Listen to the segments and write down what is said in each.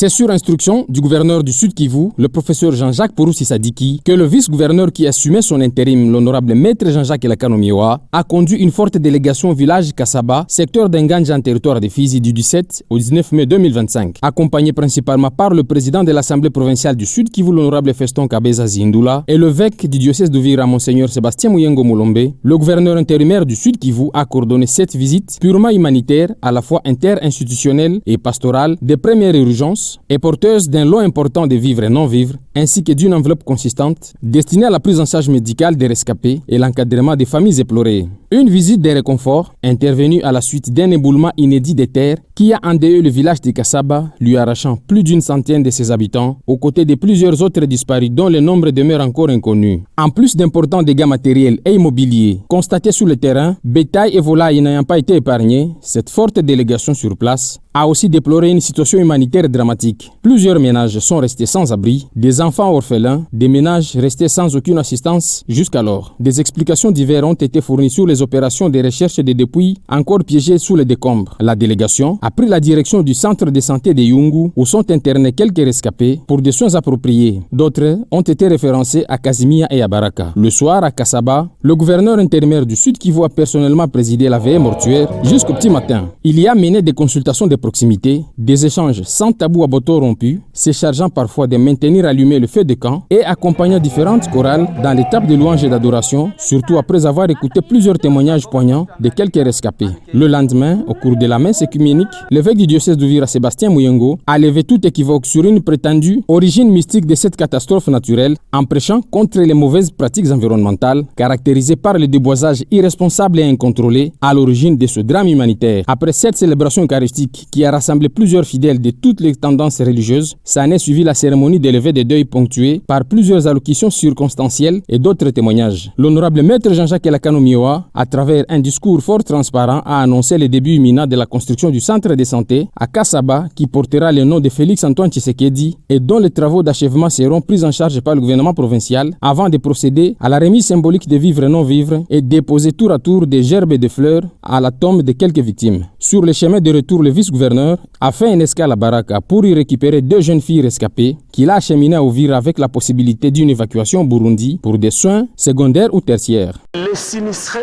C'est sur instruction du gouverneur du Sud Kivu, le professeur Jean-Jacques Porousi Sadiki, que le vice-gouverneur qui assumait son intérim, l'honorable maître Jean-Jacques Elakanomiwa, a conduit une forte délégation au village Kassaba, secteur d'Enganja en territoire de Fizi du 17 au 19 mai 2025, accompagné principalement par le président de l'Assemblée provinciale du Sud Kivu, l'honorable Feston Kabeza Zindula, et l'évêque du diocèse d'Uvira, monseigneur Sébastien Muyengo Moulombe. Le gouverneur intérimaire du Sud Kivu a coordonné cette visite purement humanitaire, à la fois inter-institutionnelle et pastorale, de première urgence et porteuse d'un lot important de vivres et non-vivres, ainsi que d'une enveloppe consistante destinée à la prise en charge médicale des rescapés et l'encadrement des familles éplorées. Une visite de réconfort intervenue à la suite d'un éboulement inédit des terres qui a endeuillé le village de Kassaba, lui arrachant plus d'une centaine de ses habitants, aux côtés de plusieurs autres disparus dont le nombre demeure encore inconnu. En plus d'importants dégâts matériels et immobiliers constatés sur le terrain, bétail et volailles n'ayant pas été épargnés, cette forte délégation sur place a aussi déploré une situation humanitaire dramatique. Plusieurs ménages sont restés sans abri, des enfants orphelins, des ménages restés sans aucune assistance jusqu'alors. Des explications diverses ont été fournies sur les opérations de recherche des dépouilles encore piégées sous les décombres. La délégation a pris la direction du centre de santé de Yungu où sont internés quelques rescapés pour des soins appropriés. D'autres ont été référencés à Kazimia et à Baraka. Le soir, à Kassaba, le gouverneur intérimaire du Sud Kivu a personnellement présidé la veillée mortuaire jusqu'au petit matin. Il y a mené des consultations de proximité, des échanges sans tabou à bateau rompu, se chargeant parfois de maintenir allumé le feu de camp et accompagnant différentes chorales dans l'étape de louange et d'adoration, surtout après avoir écouté plusieurs témoignages poignants de quelques rescapés. Le lendemain, au cours de la messe œcuménique, l'évêque du diocèse d'Uvira, Sébastien Muyengo, a levé tout équivoque sur une prétendue origine mystique de cette catastrophe naturelle en prêchant contre les mauvaises pratiques environnementales caractérisées par le déboisage irresponsable et incontrôlé à l'origine de ce drame humanitaire. Après cette célébration eucharistique qui a rassemblé plusieurs fidèles de toutes les tendances religieuses, s'en est suivi la cérémonie de levée de deuil ponctuée par plusieurs allocutions circonstancielles et d'autres témoignages. L'honorable maître Jean-Jacques Elakanomiwa, à travers un discours fort transparent, a annoncé le début imminent de la construction du centre de santé à Kassaba qui portera le nom de Félix Antoine Tshisekedi et dont les travaux d'achèvement seront pris en charge par le gouvernement provincial avant de procéder à la remise symbolique des vivres et non-vivres et déposer tour à tour des gerbes et des fleurs à la tombe de quelques victimes. Sur le chemin de retour, le vice-gouverneur a fait une escale à Baraka pour y récupérer 2 jeunes filles rescapées qu'il a acheminées à Uvira avec la possibilité d'une évacuation au Burundi pour des soins secondaires ou tertiaires. Les sinistrés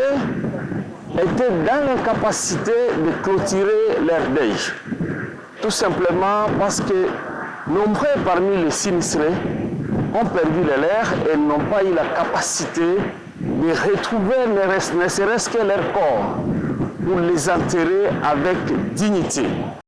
étaient dans l'incapacité de clôturer leur deuil. Tout simplement parce que nombreux parmi les sinistrés ont perdu les leurs et n'ont pas eu la capacité de retrouver ne serait-ce que leur corps pour les enterrer avec dignité.